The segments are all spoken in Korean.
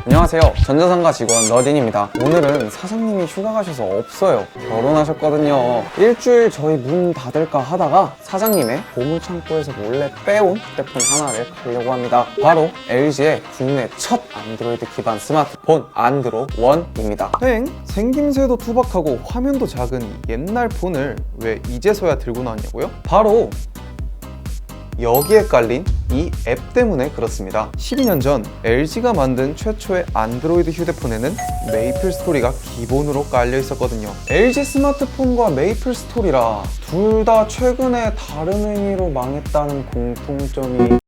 안녕하세요, 전자상가 직원 러딘입니다. 오늘은 사장님이 휴가 가셔서 없어요. 결혼하셨거든요. 일주일 저희 문 닫을까 하다가 사장님의 보물창고에서 몰래 빼온 휴대폰 하나를 가려고 합니다. 바로 LG의 국내 첫 안드로이드 기반 스마트폰 안드로 1입니다. 생김새도 투박하고 화면도 작은 옛날 폰을 왜 이제서야 들고 나왔냐고요? 바로 여기에 깔린 이 앱 때문에 그렇습니다. 12년 전 LG가 만든 최초의 안드로이드 휴대폰에는 메이플 스토리가 기본으로 깔려 있었거든요. LG 스마트폰과 메이플 스토리라 둘 다 최근에 다른 의미로 망했다는 공통점이...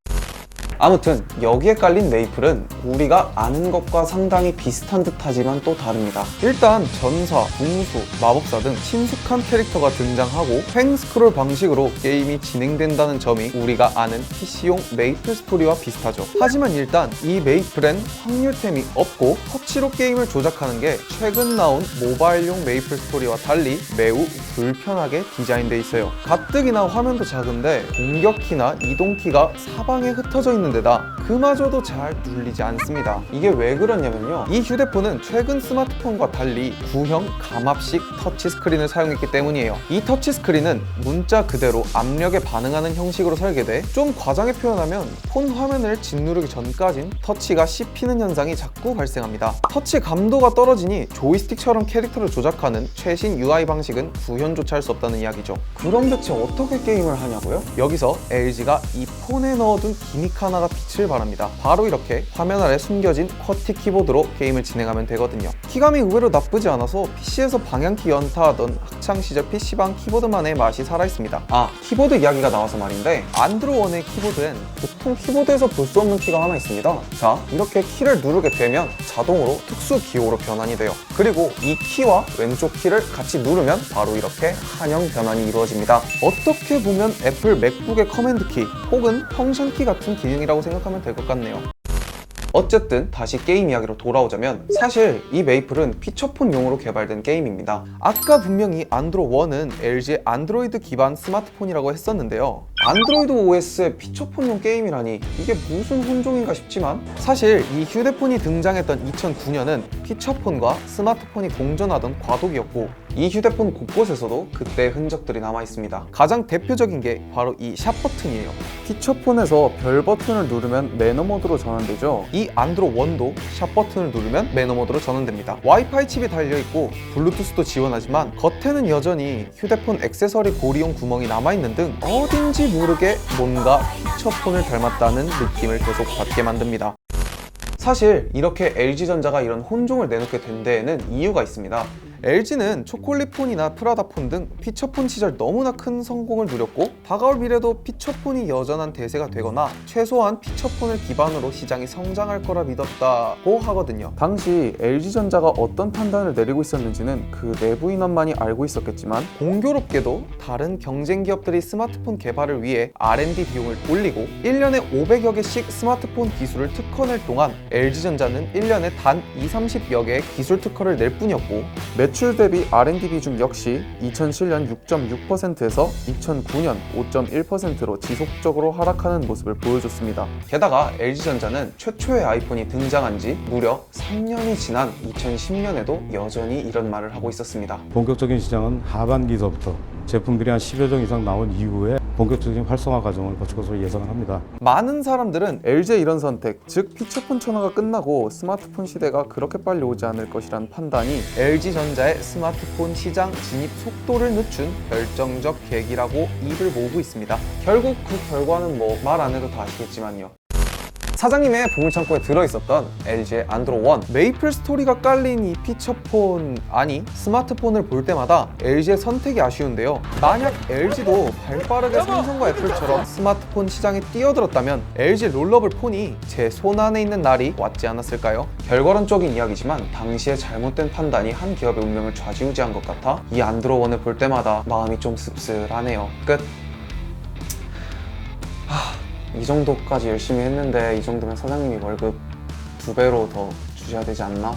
아무튼 여기에 깔린 메이플은 우리가 아는 것과 상당히 비슷한 듯 하지만 또 다릅니다. 일단 전사, 궁수, 마법사 등 친숙한 캐릭터가 등장하고 횡 스크롤 방식으로 게임이 진행된다는 점이 우리가 아는 PC용 메이플 스토리와 비슷하죠. 하지만 일단 이 메이플엔 확률템이 없고 터치로 게임을 조작하는 게 최근 나온 모바일용 메이플 스토리와 달리 매우 불편하게 디자인돼 있어요. 가뜩이나 화면도 작은데 공격키나 이동키가 사방에 흩어져 있는 데다 그마저도 잘 눌리지 않습니다. 이게 왜 그러냐면요, 이 휴대폰은 최근 스마트폰과 달리 구형 감압식 터치스크린을 사용했기 때문이에요. 이 터치스크린은 문자 그대로 압력에 반응하는 형식으로 설계돼 좀 과장해 표현하면 폰 화면을 짓누르기 전까진 터치가 씹히는 현상이 자꾸 발생합니다. 터치 감도가 떨어지니 조이스틱처럼 캐릭터를 조작하는 최신 UI 방식은 구현조차 할 수 없다는 이야기죠. 그럼 대체 어떻게 게임을 하냐고요? 여기서 LG가 이 폰에 넣어둔 기믹 하나가 빛을 발합니다. 바로 이렇게 화면 아래 숨겨진 쿼티 키보드로 게임을 진행하면 되거든요. 키감이 의외로 나쁘지 않아서 PC에서 방향키 연타하던 학창시절 PC방 키보드만의 맛이 살아있습니다. 키보드 이야기가 나와서 말인데 안드로 1의 키보드엔 보통 키보드에서 볼 수 없는 키가 하나 있습니다. 자, 이렇게 키를 누르게 되면 자동으로 특수 기호로 변환이 돼요. 그리고 이 키와 왼쪽 키를 같이 누르면 바로 이렇게 한영 변환이 이루어집니다. 어떻게 보면 애플 맥북의 커맨드 키 혹은 펑션 키 같은 기능이라고 생각하면 될 것 같네요. 어쨌든 다시 게임 이야기로 돌아오자면 사실 이 메이플은 피처폰용으로 개발된 게임입니다. 아까 분명히 안드로 1은 LG의 안드로이드 기반 스마트폰이라고 했었는데요, 안드로이드 OS의 피처폰용 게임이라니 이게 무슨 혼종인가 싶지만 사실 이 휴대폰이 등장했던 2009년은 피처폰과 스마트폰이 공존하던 과도기였고 이 휴대폰 곳곳에서도 그때의 흔적들이 남아있습니다. 가장 대표적인 게 바로 이 샵 버튼이에요. 피처폰에서 별 버튼을 누르면 매너 모드로 전환되죠. 이 안드로 1도 샵 버튼을 누르면 매너 모드로 전환됩니다. 와이파이 칩이 달려있고 블루투스도 지원하지만 겉에는 여전히 휴대폰 액세서리 고리용 구멍이 남아있는 등 어딘지 모르게 뭔가 피처폰을 닮았다는 느낌을 계속 받게 만듭니다. 사실 이렇게 LG전자가 이런 혼종을 내놓게 된 데에는 이유가 있습니다. LG는 초콜릿폰이나 프라다폰 등 피처폰 시절 너무나 큰 성공을 누렸고 다가올 미래도 피처폰이 여전한 대세가 되거나 최소한 피처폰을 기반으로 시장이 성장할 거라 믿었다고 하거든요. 당시 LG전자가 어떤 판단을 내리고 있었는지는 그 내부 인원만이 알고 있었겠지만 공교롭게도 다른 경쟁 기업들이 스마트폰 개발을 위해 R&D 비용을 올리고 1년에 500여 개씩 스마트폰 기술을 특허낼 동안 LG전자는 1년에 단 20-30여 개의 기술 특허를 낼 뿐이었고 매출 대비 R&D 비중 역시 2007년 6.6%에서 2009년 5.1%로 지속적으로 하락하는 모습을 보여줬습니다. 게다가 LG전자는 최초의 아이폰이 등장한 지 무려 3년이 지난 2010년에도 여전히 이런 말을 하고 있었습니다. 본격적인 시장은 하반기서부터 제품들이 한 10여 종 이상 나온 이후에 본격적인 활성화 과정을 거칠 것으로 예상을 합니다. 많은 사람들은 LG의 이런 선택, 즉 피처폰 천하가 끝나고 스마트폰 시대가 그렇게 빨리 오지 않을 것이라는 판단이 LG전자의 스마트폰 시장 진입 속도를 늦춘 결정적 계기라고 입을 모으고 있습니다. 결국 그 결과는 뭐 말 안 해도 다 아시겠지만요. 사장님의 보물창고에 들어있었던 LG의 안드로 1 메이플 스토리가 깔린 이 피처폰, 아니 스마트폰을 볼 때마다 LG의 선택이 아쉬운데요, 만약 LG도 발빠르게 삼성과 애플처럼 스마트폰 시장에 뛰어들었다면 LG 롤러블 폰이 제 손 안에 있는 날이 왔지 않았을까요? 결과론적인 이야기지만 당시의 잘못된 판단이 한 기업의 운명을 좌지우지한 것 같아 이 안드로 1을 볼 때마다 마음이 좀 씁쓸하네요. 끝. 이 정도까지 열심히 했는데 이 정도면 사장님이 월급 2배로 더 주셔야 되지 않나?